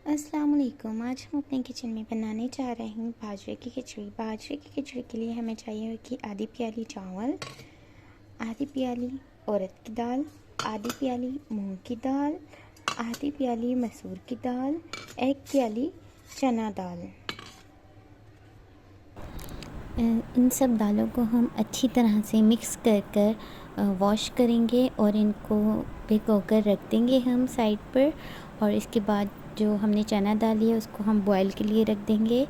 अस्सलाम वालेकुम। आज हम अपने किचन में बनाने जा रहे हैं बाजरे की खिचड़ी। बाजरे की खिचड़ी के लिए हमें चाहिए कि आधी प्याली चावल, आधी प्याली उड़द की दाल, आधी प्याली मूंग की दाल, आधी प्याली मसूर की दाल, एक प्याली चना दाल। इन सब दालों को हम अच्छी तरह से मिक्स कर कर वॉश करेंगे और इनको भिगोकर रख देंगे हम साइड पर। और इसके बाद जो हमने चना दाल लिया उसको हम बॉईल के लिए रख देंगे।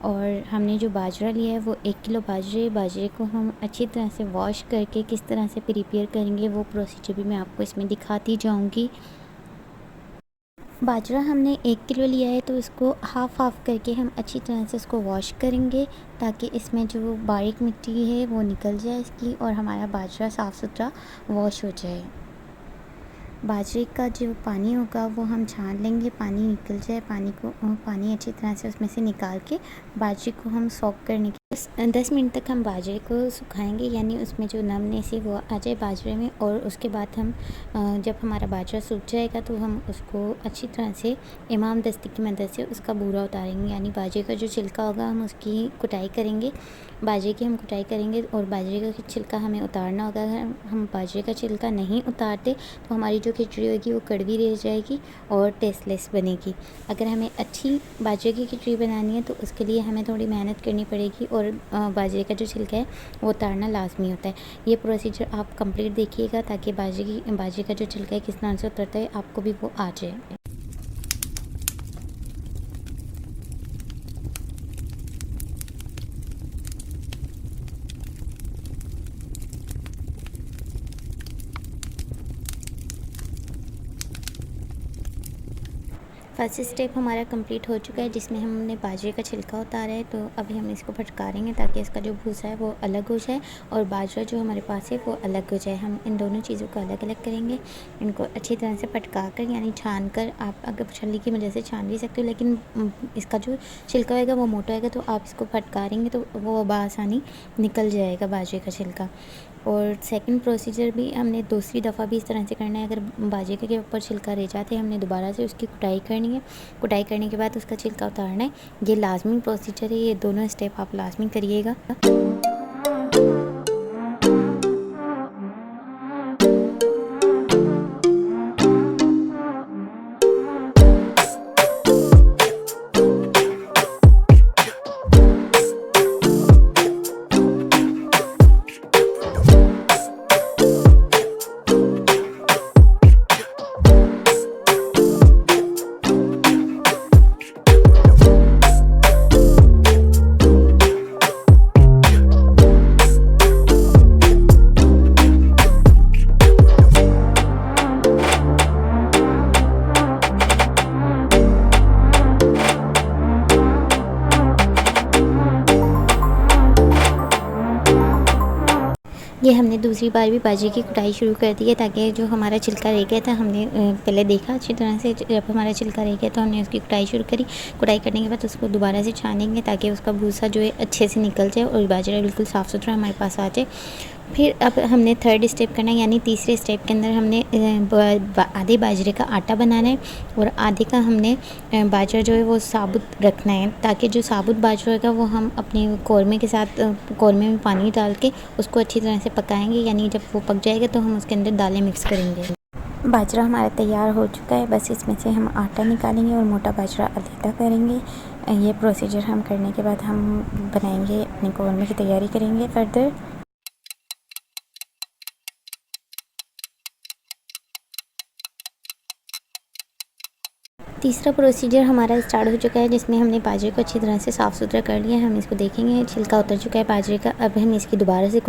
और हमने जो बाजरा लिया है वो 1 किलो बाजरे को हम अच्छी तरह से वॉश करके किस तरह से प्रिपेयर करेंगे वो प्रोसीजर भी मैं आपको इसमें दिखाती जाऊंगी। बाजरा हमने 1 किलो लिया है तो इसको हाफ़ करके हम अच्छी तरह से इसको वॉश करेंगे ताकि इसमें जो बारीक मिट्टी है वो निकल जाए इसकी और हमारा बाजरा साफ़ सुथरा वॉश हो जाए। बाजरे का जो पानी होगा वो हम छान लेंगे, पानी निकल जाए, पानी अच्छी तरह से उसमें से निकाल के बाजरे को हम सॉक करने के 10 मिनट तक हम बाजरे को सुखाएंगे, यानी उसमें जो नमनेस है वो आ जाए बाजरे में। और उसके बाद हम जब हमारा बाजरा सूख जाएगा तो हम उसको अच्छी तरह से इमाम दस्ती की मदद से उसका बूरा उतारेंगे, यानी बाजरे का जो छिलका होगा हम उसकी कुटाई करेंगे। बाजरे की हम कुटाई करेंगे और बाजरे का छिलका हमें उतारना होगा। अगर हम बाजरे का छिलका नहीं उतारते तो हमारी जो खिचड़ी होगी वो कड़वी रह जाएगी और टेस्टलेस बनेगी। अगर हमें अच्छी बाजरे की खिचड़ी बनानी है तो उसके लिए हमें थोड़ी मेहनत करनी पड़ेगी और बाजरे का जो छिलका है वो उतारना लाजमी होता है। ये प्रोसीजर आप कंप्लीट देखिएगा ताकि बाजरे का जो छिलका है किस तरह से उतरता है आपको भी वो आ जाए। फर्स्ट स्टेप हमारा कंप्लीट हो चुका है जिसमें हमने बाजरे का छिलका उतारा है। तो अभी हम इसको फटकारेंगे ताकि इसका जो भूसा है वो अलग हो जाए और बाजरा जो हमारे पास है वो अलग हो जाए। हम इन दोनों चीज़ों को अलग अलग करेंगे, इनको अच्छी तरह से फटका कर यानी छान कर। आप अगर छलनी की मदद से छान भी सकते हो, लेकिन इसका जो छिलका होगा वो मोटा होगा तो आप इसको फटकारेंगे तो वो बआसानी निकल जाएगा बाजरे का छिलका। और सेकंड प्रोसीजर भी हमने दूसरी दफ़ा भी इस तरह से करना है। अगर बाजरे के ऊपर छिलका रह जाते हैं हमने दोबारा से उसकी कुटाई करनी है। कुटाई करने के बाद उसका छिलका उतारना है। ये लाजमी प्रोसीजर है, ये दोनों स्टेप आप लाजमी करिएगा। ये हमने दूसरी बार भी बाजरे की कुटाई शुरू कर दी है ताकि जो हमारा छिलका रह गया था, हमने पहले देखा अच्छी तरह से, जब हमारा छिलका रह गया तो हमने उसकी कुटाई शुरू करी। कुटाई करने के बाद उसको दोबारा से छानेंगे ताकि उसका भूसा जो है अच्छे से निकल जाए और बाजरा बिल्कुल साफ़ सुथरा हमारे पास आ जाए। फिर अब हमने थर्ड स्टेप करना है, यानी तीसरे स्टेप के अंदर हमने आधे बाजरे का आटा बनाना है और आधे का हमने बाजरा जो है वो साबुत रखना है ताकि जो साबुत बाजरा होगा वो हम अपने कौरमे के साथ कौरमे में पानी डाल के उसको अच्छी तरह से पकाएंगे, यानी जब वो पक जाएगा तो हम उसके अंदर दालें मिक्स करेंगे। बाजरा हमारा तैयार हो चुका है, बस इसमें से हम आटा निकालेंगे और मोटा बाजरा अलहदा करेंगे। ये प्रोसीजर हम करने के बाद हम बनाएंगे, अपने कौरमे की तैयारी करेंगे फर्दर। तीसरा प्रोसीजर हमारा स्टार्ट हो चुका है जिसमें हमने बाजरे को अच्छी तरह से साफ़ सुथरा कर लिया है। हम इसको देखेंगे, छिलका उतर चुका है बाजरे का। अब हम इसकी दोबारा से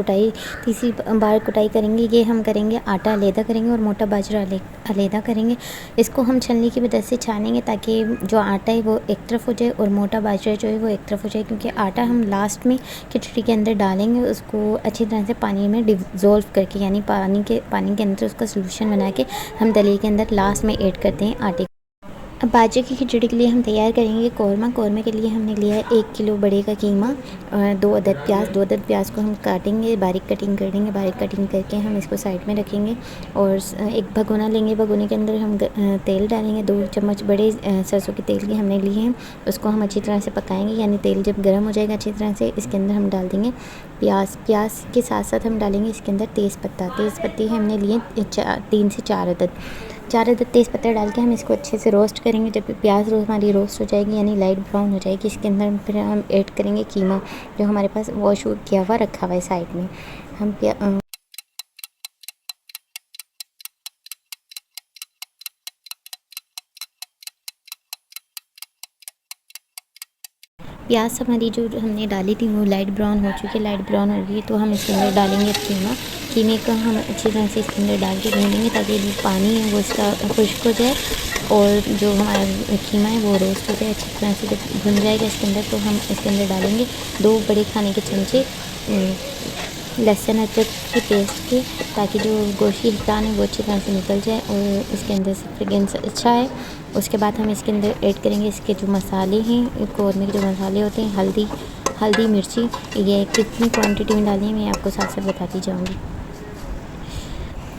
तीसरी बार कुटाई करेंगे। ये हम करेंगे आटा अलहदा करेंगे और मोटा बाजरा अलहदा करेंगे। इसको हम छलनी की मदद से छानेंगे ताकि जो आटा है वो एक तरफ हो जाए और मोटा बाजरा जो है वो एक तरफ हो जाए, क्योंकि आटा हम लास्ट में खिचड़ी के अंदर डालेंगे उसको अच्छी तरह से पानी में डिज़ोल्व करके, यानी पानी के अंदर उसका सोल्यूशन बना के हम दली के अंदर लास्ट में ऐड करते हैं आटे। अब बाजरे की खिचड़ी के लिए हम तैयार करेंगे कौरमा। कौरमे के लिए हमने लिया है 1 किलो बड़े का कीमा और 2 अदद प्याज। 2 अदद प्याज को हम काटेंगे, बारीक कटिंग कर देंगे। बारीक कटिंग करके हम इसको साइड में रखेंगे और एक भगोना लेंगे। भगोने के अंदर हम तेल डालेंगे। 2 चम्मच बड़े सरसों के तेल के हमने लिए हैं। उसको हम अच्छी तरह से पकाएंगे, यानी तेल जब गर्म हो जाएगा अच्छी तरह से, इसके अंदर हम डाल देंगे प्याज। प्याज के साथ साथ हम डालेंगे इसके अंदर तेज़पत्ता। तेज़पत्ते हमने लिए 3 से 4 अदद। 4 अदद तेज़पत्ता डाल के हम इसको अच्छे से रोस्ट करेंगे। जब प्याज हमारी रोस्ट हो जाएगी, यानी लाइट ब्राउन हो जाएगी, इसके अंदर फिर हम ऐड करेंगे कीमा जो हमारे पास वॉश किया हुआ रखा हुआ है साइड में। हम प्याज हमारी जो हमने डाली थी वो लाइट ब्राउन हो चुकी है। लाइट ब्राउन हो गई तो हम इसके अंदर डालेंगे कीमा। कीमे को हम अच्छी तरह से इसके अंदर डाल के भूनेंगे ताकि जो पानी है वो इसका खुश्क हो जाए और जो हमारा कीमा है वो रोस्ट हो जाए अच्छी तरह से। जब भुन जाएगा इसके अंदर तो हम इसके अंदर डालेंगे 2 बड़े खाने के चमचे लहसुन अदरक की पेस्ट के, ताकि जो गोश्त की हिटान है वो अच्छी तरह से निकल जाए और इसके अंदर से फ्रेगरेंस अच्छा है। उसके बाद हम इसके अंदर ऐड करेंगे इसके जो मसाले हैं, कौरमे के जो मसाले होते हैं, हल्दी मिर्ची। ये कितनी क्वांटिटी में डालनी है मैं आपको साथ साथ बताती जाऊँगी।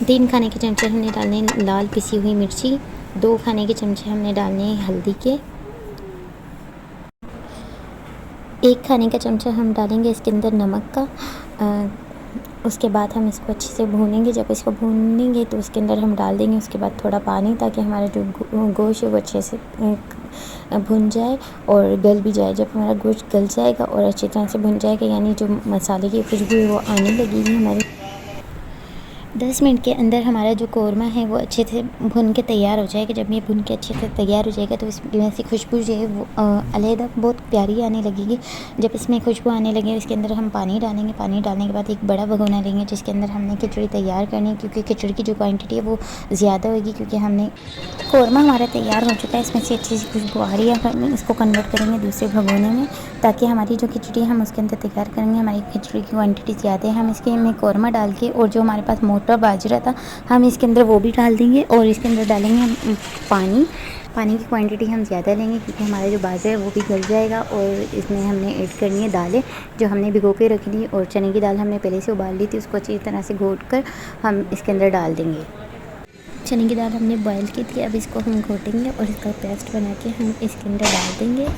3 खाने के चमचे हमने डालने लाल पिसी हुई मिर्ची। 2 खाने के चमचे हमने डालने हल्दी के। 1 खाने का चमचा हम डालेंगे इसके अंदर नमक का। उसके बाद हम इसको अच्छे से भूनेंगे। जब इसको भूनेंगे तो उसके अंदर हम डाल देंगे उसके बाद थोड़ा पानी, ताकि हमारा जो गोश्त है वो अच्छे से भुन जाए और गल भी जाए। जब हमारा गोश्त गल जाएगा और अच्छी तरह से भुन जाएगा, यानी जो मसाले की खुशबू है वो आने लगेगी हमारे 10 मिनट के अंदर हमारा जो कौरमा है वो अच्छे से भुन के तैयार हो जाएगा। जब ये भुन के अच्छे से तैयार हो जाएगा तो इसमें से खुशबू जो है वो अलहदा बहुत प्यारी आने लगेगी। जब इसमें खुशबू आने लगे इसके अंदर हम पानी डालेंगे। पानी डालने के बाद एक बड़ा भगोना लेंगे जिसके अंदर हमने खिचड़ी तैयार करनी है, क्योंकि खिचड़ी की जो क्वान्टिटी है वो ज़्यादा होगी। क्योंकि हमने कौरमा हमारा तैयार हो चुका है, इसमें से अच्छी सी खुशबू आ रही है। हम इसको कन्वर्ट करेंगे दूसरे भगोने में, ताकि हमारी जो खिचड़ी हम उसके अंदर तैयार करेंगे। हमारी खिचड़ी की क्वांटिटी ज़्यादा है, हम इसके में कौरमा डाल के और जो हमारे पास मोटा बाजरा था हम इसके अंदर वो भी डाल देंगे और इसके अंदर डालेंगे हम पानी की क्वांटिटी हम ज़्यादा लेंगे, क्योंकि हमारा जो बाजरा है वो भी गल जाएगा। और इसमें हमने ऐड करनी है दालें जो हमने भिगो के रख ली, और चने की दाल हमने पहले से उबाल ली थी, उसको अच्छी तरह से घोट कर हम इसके अंदर डाल देंगे। चने की दाल हमने बॉयल की थी, अब इसको हम घोटेंगे और इसका पेस्ट बना के हम इसके अंदर डाल देंगे।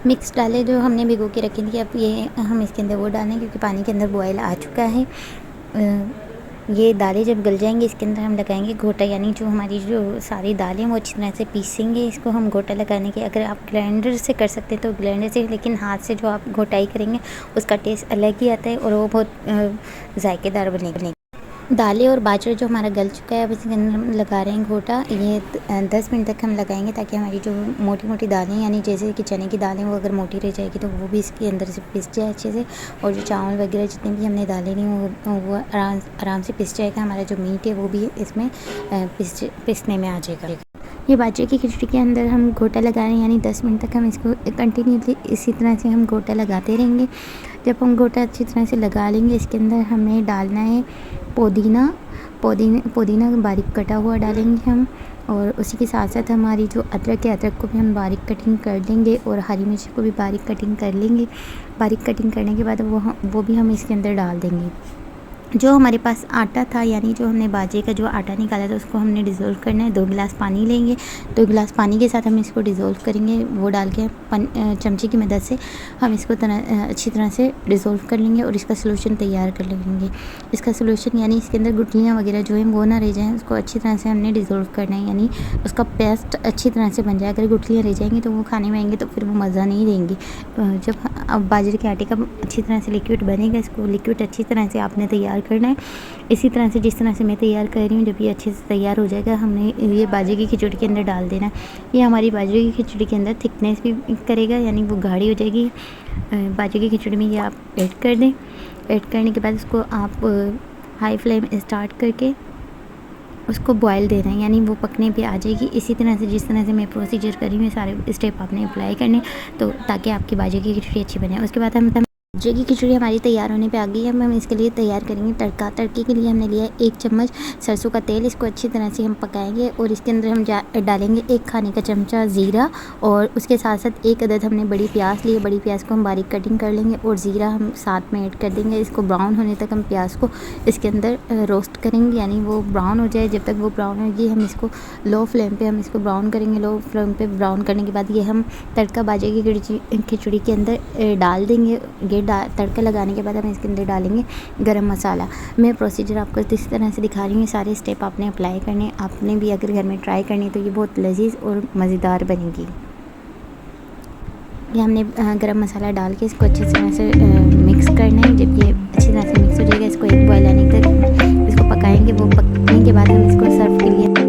मिक्स डालें जो हमने भिगो के रखी थी, अब ये हम इसके अंदर वो डालें, क्योंकि पानी के अंदर बॉयल आ चुका है। ये दालें जब गल जाएंगी इसके अंदर हम लगाएंगे घोटा, यानी जो हमारी जो सारी दालें वो अच्छी तरह से पीसेंगे। इसको हम घोटा लगाने के, अगर आप ग्राइंडर से कर सकते हैं तो ग्राइंडर से, लेकिन हाथ से जो आप घोटाई करेंगे उसका टेस्ट अलग ही आता है और वो बहुत जायकेदार बनेगी। दालें और बाजरा जो हमारा गल चुका है अब इसके अंदर हम लगा रहे हैं घोटा। ये 10 मिनट तक हम लगाएंगे, ताकि हमारी जो मोटी मोटी दालें, यानी जैसे कि चने की दालें, वो अगर मोटी रह जाएगी तो वो भी इसके अंदर से पिस जाए अच्छे से, और जो चावल वगैरह जितनी भी हमने दालें ली वो आराम से पिस जाएगा। हमारा जो मीट है वो भी इसमें पिसने में आ जाएगा। ये बाजरे की खिचड़ी के अंदर हम घोटा लगा रहे हैं, यानी 10 मिनट तक हम इसको कंटिन्यूसली इसी तरह से हम घोटा लगाते रहेंगे। जब हम घोटा अच्छी तरह से लगा लेंगे इसके अंदर हमें डालना है पुदीना बारीक कटा हुआ डालेंगे हम, और उसी के साथ साथ हमारी जो अदरक है, अदरक को भी हम बारीक कटिंग कर देंगे और हरी मिर्च को भी बारीक कटिंग कर लेंगे। बारीक कटिंग करने के बाद वो भी हम इसके अंदर डाल देंगे। जो हमारे पास आटा था, यानी जो हमने बाजरे का जो आटा निकाला था उसको हमने डिज़ोल्व करना है। 2 गिलास पानी लेंगे, 2 गिलास पानी के साथ हम इसको डिज़ोल्व करेंगे। वो डाल के चमचे की मदद से हम इसको अच्छी तरह से डिज़ोल्व कर लेंगे और इसका सोल्यूशन तैयार कर लेंगे। इसका सोल्यूशन यानी इसके अंदर गुठलियाँ वगैरह जो हैं वो ना रह जाएँ, उसको अच्छी तरह से हमने डिज़ोल्व करना है, यानी उसका पेस्ट अच्छी तरह से बन जाए। अगर गुठलियाँ रह जाएंगी तो वो खाने में आएंगे तो फिर वो मज़ा नहीं देंगी। जब अब बाजरे के आटे का अच्छी तरह से लिक्विड बनेगा, इसको लिक्विड अच्छी तरह से आपने तैयार करना है, इसी तरह से जिस तरह से मैं तैयार कर रही हूँ। जब ये अच्छे से तैयार हो जाएगा हमने ये बाजरे की खिचड़ी के अंदर डाल देना है। ये हमारी बाजरे की खिचड़ी के अंदर थिकनेस भी करेगा, यानी वो गाढ़ी हो जाएगी। बाजरे की खिचड़ी में ये आप ऐड कर दें। ऐड करने के बाद उसको आप हाई फ्लेम स्टार्ट करके उसको बॉयल देना है, यानी वो पकने पे आ जाएगी। इसी तरह से जिस तरह से मैं प्रोसीजर कर रही हूँ सारे स्टेप आपने अप्लाई करने, तो ताकि आपकी बाजरे की खिचड़ी अच्छी बने। उसके बाद हम बाजरे की खिचड़ी हमारी तैयार होने पे आ गई है। अब हम इसके लिए तैयार करेंगे तड़का। तड़के के लिए हमने लिया है 1 चम्मच सरसों का तेल। इसको अच्छी तरह से हम पकाएंगे और इसके अंदर हम डालेंगे 1 खाने का चमचा ज़ीरा और उसके साथ साथ 1 अदद हमने बड़ी प्याज ली है। बड़ी प्याज को हम बारीक कटिंग कर लेंगे और ज़ीरा हम साथ में ऐड कर देंगे। इसको ब्राउन होने तक हम प्याज को इसके अंदर रोस्ट करेंगे, यानी वो ब्राउन हो जाए। जब तक वो ब्राउन होगी हम इसको लो फ्लेम पे हम इसको ब्राउन करेंगे। लो फ्लेम पे ब्राउन करने के बाद ये हम तड़का बाजरे की खिचड़ी के अंदर डाल देंगे। तड़का लगाने के बाद हम इसके अंदर डालेंगे गरम मसाला। मैं प्रोसीजर आपको इस तरह से दिखा रही हूँ, सारे स्टेप आपने अप्लाई करने। आपने भी अगर घर में ट्राई करनी है तो ये बहुत लजीज और मज़ेदार बनेगी। ये हमने गरम मसाला डाल के इसको अच्छी तरह से मिक्स करना है। जब ये अच्छी तरह से मिक्स हो जाएगा इसको एक बॉयल आने तक इसको पकाएंगे। वो पकने के बाद हम इसको सर्व के लिए